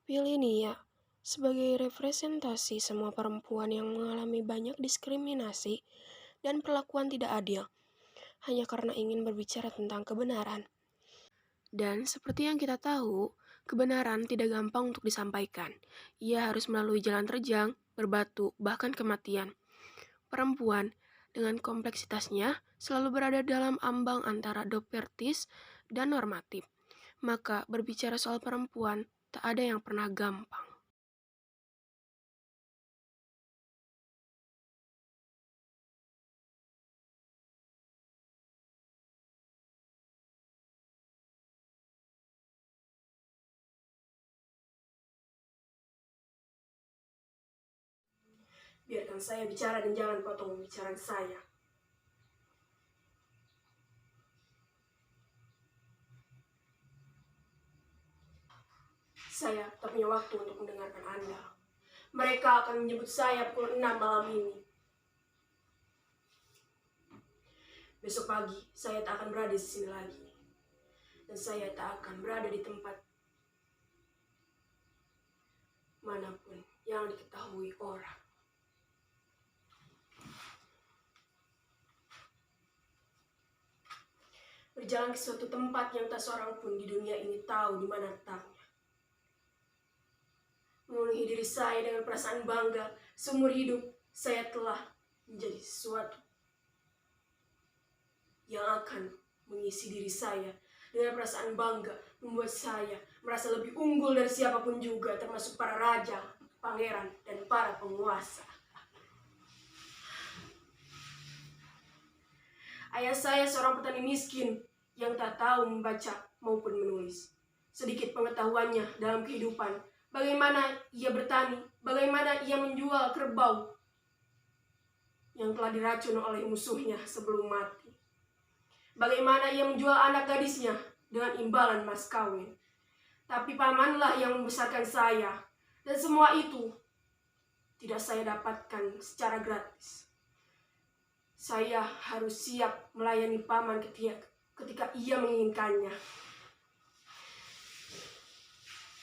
Pilih Nia sebagai representasi semua perempuan yang mengalami banyak diskriminasi dan perlakuan tidak adil, hanya karena ingin berbicara tentang kebenaran. Dan seperti yang kita tahu, kebenaran tidak gampang untuk disampaikan. Ia harus melalui jalan terjang, berbatu, bahkan kematian. Perempuan dengan kompleksitasnya selalu berada dalam ambang antara dopertis dan normatif. Maka berbicara soal perempuan tak ada yang pernah gampang. Biarkan saya bicara dan jangan potong pembicaraan saya. Saya tak punya waktu untuk mendengarkan Anda. Mereka akan menyebut saya pukul 6 malam ini. Besok pagi, saya tak akan berada di sini lagi. Dan saya tak akan berada di tempat manapun yang diketahui orang. Berjalan ke suatu tempat yang tak seorang pun di dunia ini tahu di mana letaknya. Memenuhi diri saya dengan perasaan bangga, seumur hidup saya telah menjadi sesuatu yang akan mengisi diri saya dengan perasaan bangga, membuat saya merasa lebih unggul dari siapapun juga, termasuk para raja, pangeran, dan para penguasa. Ayah saya seorang petani miskin yang tak tahu membaca maupun menulis. Sedikit pengetahuannya dalam kehidupan, bagaimana ia bertani, bagaimana ia menjual kerbau yang telah diracun oleh musuhnya sebelum mati. Bagaimana ia menjual anak gadisnya dengan imbalan mas kawin. Tapi pamanlah yang membesarkan saya, dan semua itu tidak saya dapatkan secara gratis. Saya harus siap melayani paman ketika ia menginginkannya.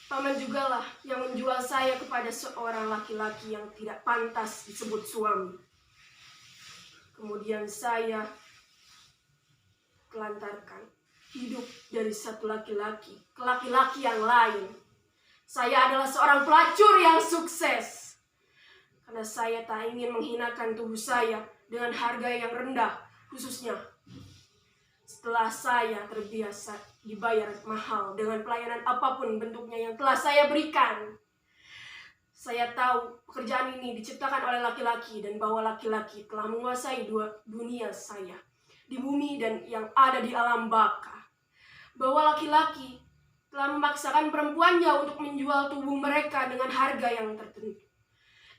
Paman jugalah yang menjual saya kepada seorang laki-laki yang tidak pantas disebut suami. Kemudian saya telantarkan hidup dari satu laki-laki ke laki-laki yang lain. Saya adalah seorang pelacur yang sukses. Karena saya tak ingin menghinakan tubuh saya dengan harga yang rendah, khususnya setelah saya terbiasa dibayar mahal dengan pelayanan apapun bentuknya yang telah saya berikan. Saya tahu pekerjaan ini diciptakan oleh laki-laki dan bahwa laki-laki telah menguasai dunia saya di bumi dan yang ada di alam baka. Bahwa laki-laki telah memaksakan perempuannya untuk menjual tubuh mereka dengan harga yang tertentu.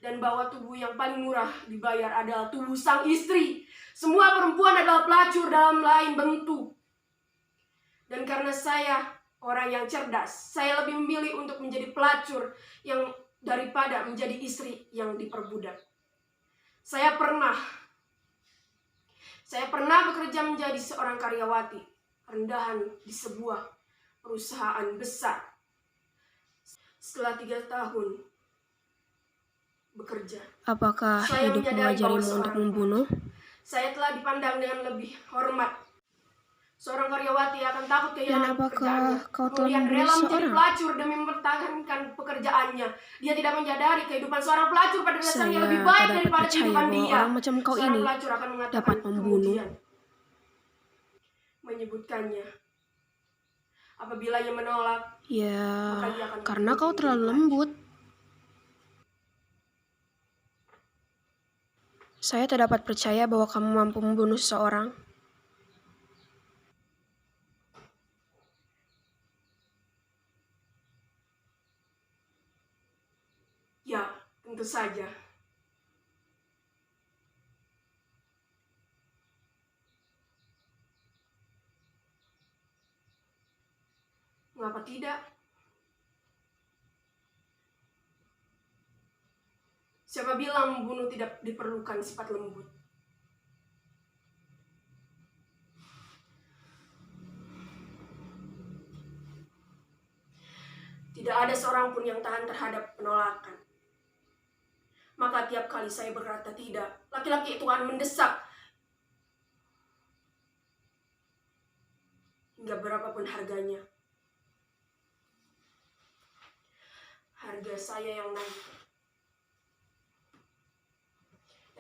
Dan bahwa tubuh yang paling murah dibayar adalah tubuh sang istri. Semua perempuan adalah pelacur dalam lain bentuk. Dan karena saya orang yang cerdas, saya lebih memilih untuk menjadi pelacur yang daripada menjadi istri yang diperbudak. Saya pernah bekerja menjadi seorang karyawati rendahan di sebuah perusahaan besar. Setelah 3 tahun bekerja, apakah hidup mengajarimu untuk membunuh? Saya telah dipandang dengan lebih hormat. Seorang karyawati akan takut kehilangan pekerjaannya. Kau telah Kemudian membunuh rela menjadi seorang? pelacur demi mempertahankan pekerjaannya. Dia tidak menyadari kehidupan seorang pelacur pada dasarnya lebih baik daripada kehidupan dia. Orang macam kau Seorang ini pelacur akan mengatakan dapat membunuh. kemudian menyebutkannya. Apabila ia menolak, Ya, maka ia akan karena kau menjadi terlalu pelacur. lembut. Saya tak dapat percaya bahwa kamu mampu membunuh seseorang. Ya, tentu saja. Mengapa tidak? Siapa bilang membunuh tidak diperlukan sifat lembut? Tidak ada seorang pun yang tahan terhadap penolakan. Maka tiap kali saya berkata tidak, laki-laki itu akan mendesak. Hingga berapapun harganya. Harga saya yang naik.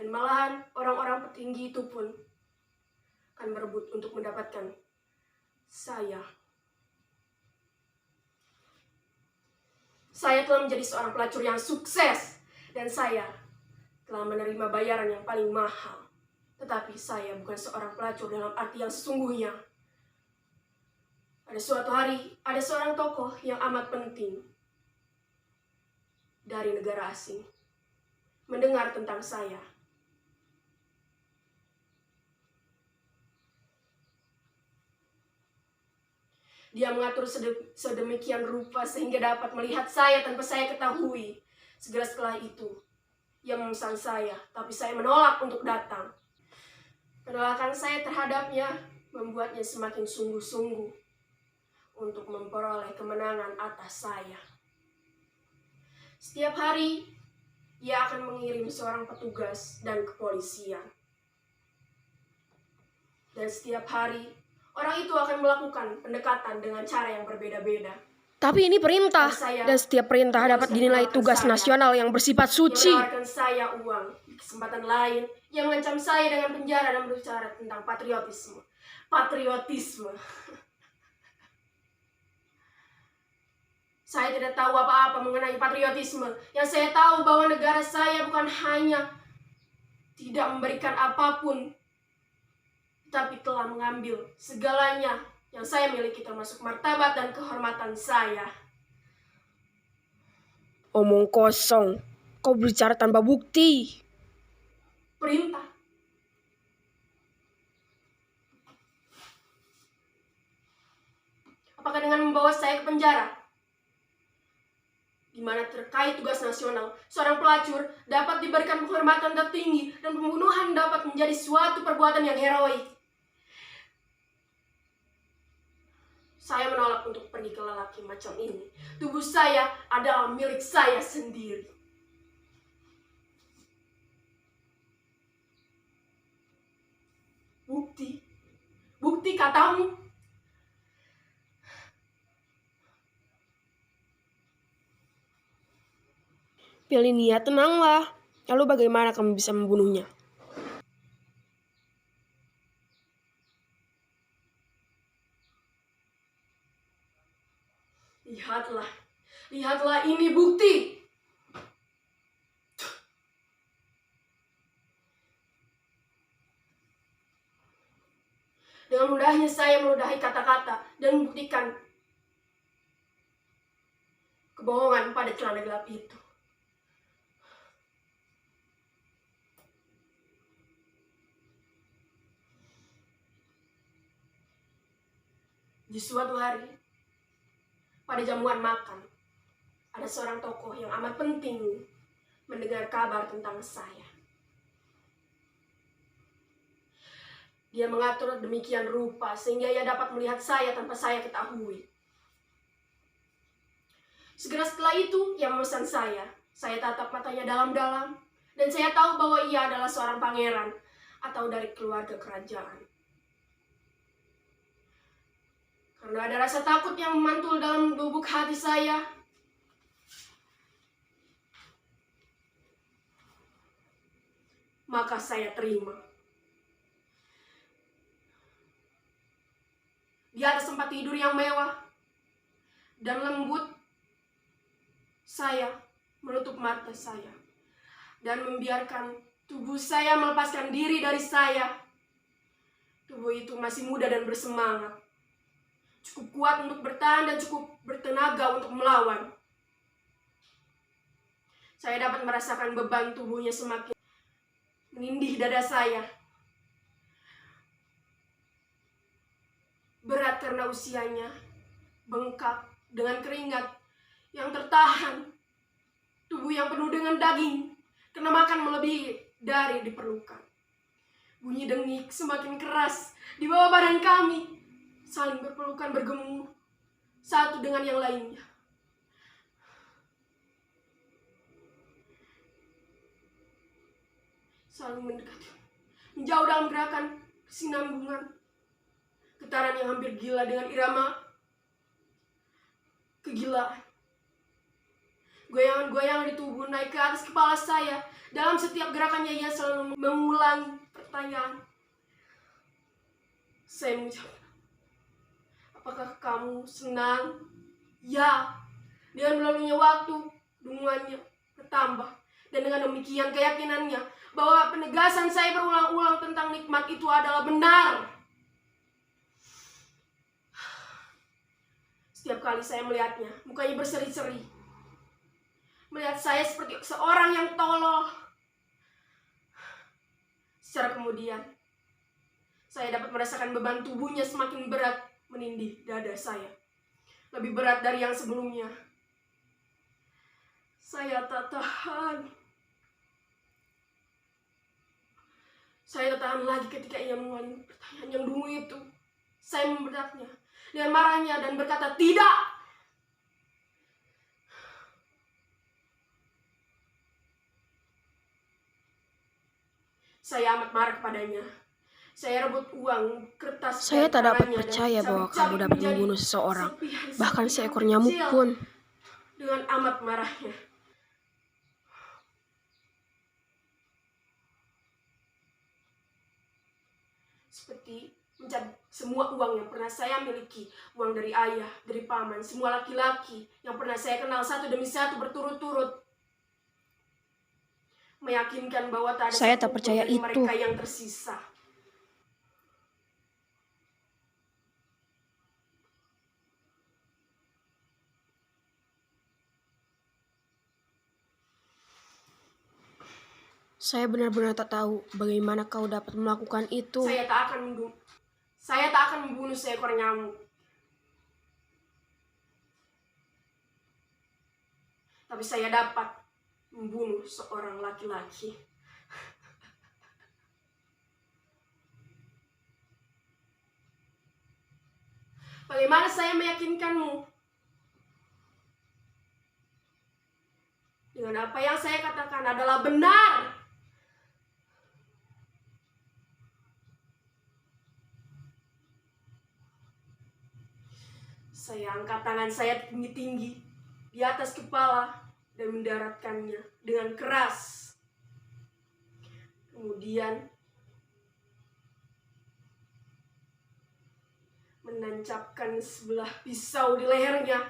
Dan malahan orang-orang petinggi itu pun akan berebut untuk mendapatkan saya. Saya telah menjadi seorang pelacur yang sukses. Dan saya telah menerima bayaran yang paling mahal. Tetapi saya bukan seorang pelacur dalam arti yang sesungguhnya. Pada suatu hari, ada seorang tokoh yang amat penting dari negara asing mendengar tentang saya. Dia mengatur sedemikian rupa sehingga dapat melihat saya tanpa saya ketahui. Segera setelah itu, ia memesan saya, tapi saya menolak untuk datang. Penolakan saya terhadapnya membuatnya semakin sungguh-sungguh untuk memperoleh kemenangan atas saya. Setiap hari, ia akan mengirim seorang petugas dan kepolisian. Dan setiap hari, orang itu akan melakukan pendekatan dengan cara yang berbeda-beda. Tapi ini perintah, dan setiap perintah dapat dinilai tugas nasional yang bersifat suci. Ia menawarkan saya uang. Di kesempatan lain, ia mengancam saya dengan penjara dan berbicara tentang patriotisme. Patriotisme. Saya tidak tahu apa-apa mengenai patriotisme. Yang saya tahu bahwa negara saya bukan hanya tidak memberikan apapun, tapi telah mengambil segalanya yang saya miliki, termasuk martabat dan kehormatan saya. Omong kosong, kau berbicara tanpa bukti. Perintah. Apakah dengan membawa saya ke penjara, di mana terkait tugas nasional, seorang pelacur dapat diberikan penghormatan tertinggi dan pembunuhan dapat menjadi suatu perbuatan yang heroik? Saya menolak untuk pergi ke lelaki macam ini. Tubuh saya adalah milik saya sendiri. Bukti? Bukti katamu? Pilinia, tenanglah. Lalu bagaimana kamu bisa membunuhnya? Lihatlah. Lihatlah, ini bukti. Dengan mudahnya saya meludahi kata-kata dan membuktikan kebohongan pada celana gelap itu. Di suatu hari, pada jamuan makan, ada seorang tokoh yang amat penting mendengar kabar tentang saya. Dia mengatur demikian rupa sehingga ia dapat melihat saya tanpa saya ketahui. Segera setelah itu, ia memesan saya. Saya tatap matanya dalam-dalam, dan saya tahu bahwa ia adalah seorang pangeran atau dari keluarga kerajaan. Karena ada rasa takut yang memantul dalam lubuk hati saya, maka saya terima. Di atas tempat tidur yang mewah dan lembut, saya menutup mata saya dan membiarkan tubuh saya melepaskan diri dari saya. Tubuh itu masih muda dan bersemangat, cukup kuat untuk bertahan dan cukup bertenaga untuk melawan. Saya dapat merasakan beban tubuhnya semakin menindih dada saya. Berat karena usianya, bengkak dengan keringat yang tertahan, tubuh yang penuh dengan daging karena makan melebihi dari diperlukan. Bunyi dengik semakin keras di bawah badan kami, saling berpelukan bergemu satu dengan yang lainnya. saling mendekati, menjauh dalam gerakan kesinambungan, getaran yang hampir gila dengan irama kegilaan. Goyangan-goyangan di tubuh naik ke atas kepala saya. Dalam setiap gerakannya ia selalu mengulangi pertanyaan. Saya menjawab, apakah kamu senang? Ya. Dengan berlalunya waktu, dunguannya bertambah. Dan dengan demikian keyakinannya bahwa penegasan saya berulang-ulang tentang nikmat itu adalah benar. Setiap kali saya melihatnya, mukanya berseri-seri. Melihat saya seperti seorang yang tolol. Secara kemudian, saya dapat merasakan beban tubuhnya semakin berat menindih dada saya. Lebih berat dari yang sebelumnya. Saya tak tahan. Saya tak tahan lagi ketika ia mengulangi pertanyaan yang dungu itu. Saya membedaknya dengan marahnya dan berkata, tidak! Saya amat marah kepadanya. Saya rebut uang kertas. Saya tak dapat tangannya percaya dan bahwa kamu dapat membunuh seseorang, bahkan serpihan seekor nyamuk kecil. pun. Dengan amat marahnya, seperti mencabut semua uang yang pernah saya miliki. Uang dari ayah, dari paman, semua laki-laki yang pernah saya kenal satu demi satu berturut-turut. Meyakinkan bahwa tak ada Saya tak satupun percaya dari itu. mereka yang tersisa. Saya benar-benar tak tahu bagaimana kau dapat melakukan itu. Saya tak akan membunuh seekor nyamuk. Tapi saya dapat membunuh seorang laki-laki. Bagaimana saya meyakinkanmu? Dengan apa yang saya katakan adalah benar. Saya angkat tangan saya tinggi-tinggi di atas kepala dan mendaratkannya dengan keras. Kemudian menancapkan sebelah pisau di lehernya.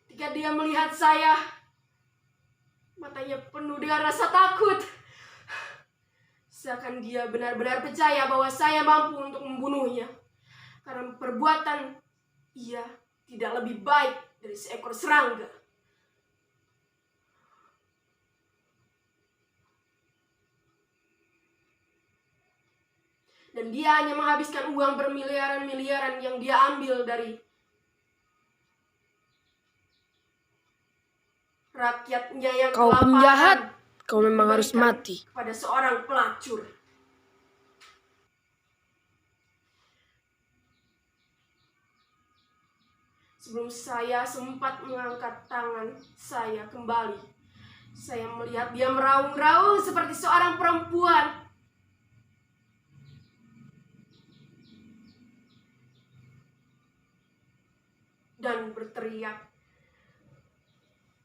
Ketika dia melihat saya, matanya penuh dengan rasa takut. Seakan dia benar-benar percaya bahwa saya mampu untuk membunuhnya. Karena perbuatan ia tidak lebih baik dari seekor serangga. Dan dia hanya menghabiskan uang bermiliaran-miliaran yang dia ambil dari rakyatnya yang Kau kelaparan. penjahat, kau memang harus Diberikan mati. pada seorang pelacur. Sebelum saya sempat mengangkat tangan saya kembali, saya melihat dia meraung-raung seperti seorang perempuan. Dan berteriak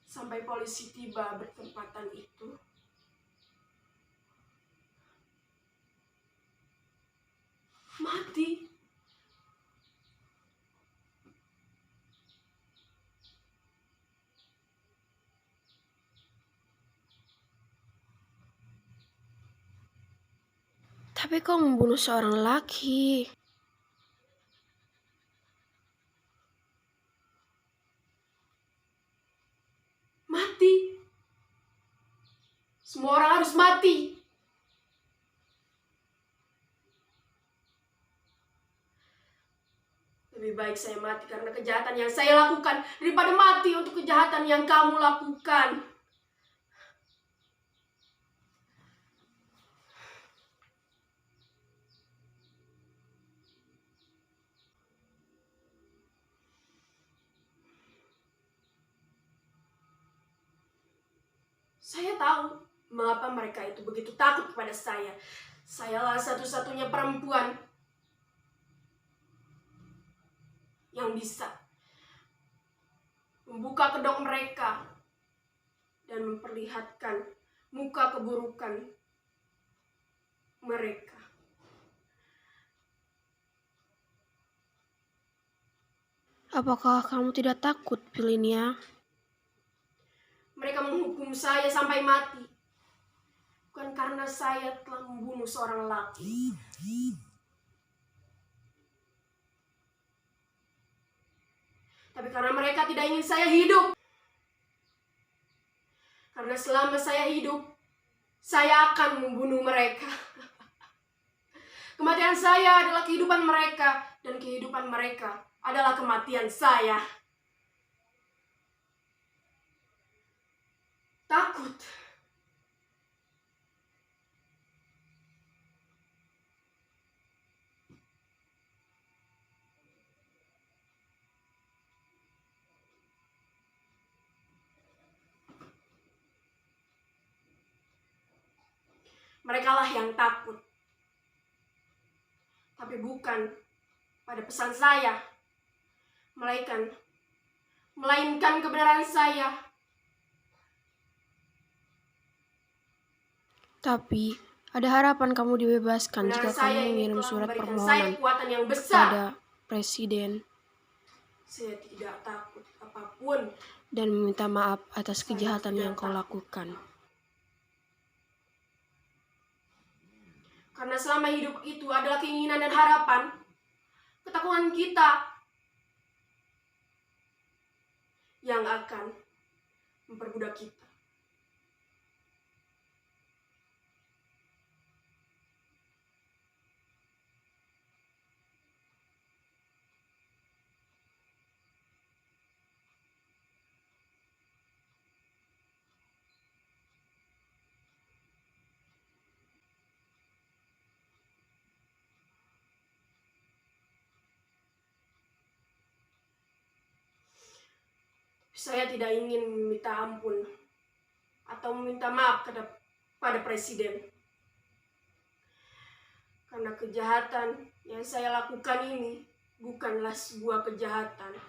sampai polisi tiba bertempatan itu. Mati. Tapi kau membunuh seorang laki. Mati. Semua orang harus mati. Lebih baik saya mati karena kejahatan yang saya lakukan daripada mati untuk kejahatan yang kamu lakukan. Saya tahu Mengapa mereka itu begitu takut kepada saya? Sayalah satu-satunya perempuan yang bisa membuka kedok mereka dan memperlihatkan muka keburukan mereka. Apakah kamu tidak takut, Pilinia? Mereka menghukum saya sampai mati, bukan karena saya telah membunuh seorang laki, tapi karena mereka tidak ingin saya hidup. Karena selama saya hidup, saya akan membunuh mereka. Kematian saya adalah kehidupan mereka, dan kehidupan mereka adalah kematian saya. Takut. Merekalah yang takut. Tapi bukan pada pesan saya, melainkan kebenaran saya. Tapi, ada harapan kamu dibebaskan Kebenaran jika saya kamu ini mengirim telah surat memberikan saya permohonan kekuatan yang besar. pada Presiden Saya tidak takut apapun. dan meminta maaf atas Saya kejahatan tidak yang kau takut. lakukan. Karena selama hidup itu adalah keinginan dan harapan, ketakutan kita yang akan memperbudak kita. Saya tidak ingin meminta ampun atau meminta maaf kepada Presiden. Karena kejahatan yang saya lakukan ini bukanlah sebuah kejahatan.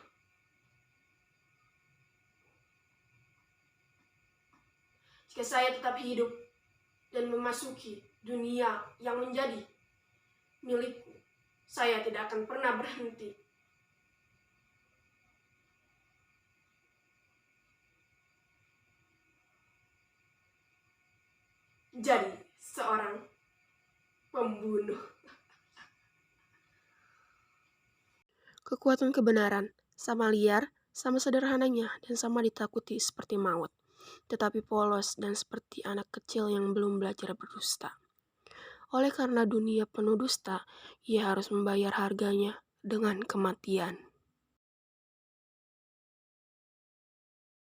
Jika saya tetap hidup dan memasuki dunia yang menjadi milikku, saya tidak akan pernah berhenti. Jadi seorang pembunuh. Kekuatan kebenaran, sama liar, sama sederhananya, dan sama ditakuti seperti maut, tetapi polos dan seperti anak kecil yang belum belajar berdusta. Oleh karena dunia penuh dusta, ia harus membayar harganya dengan kematian.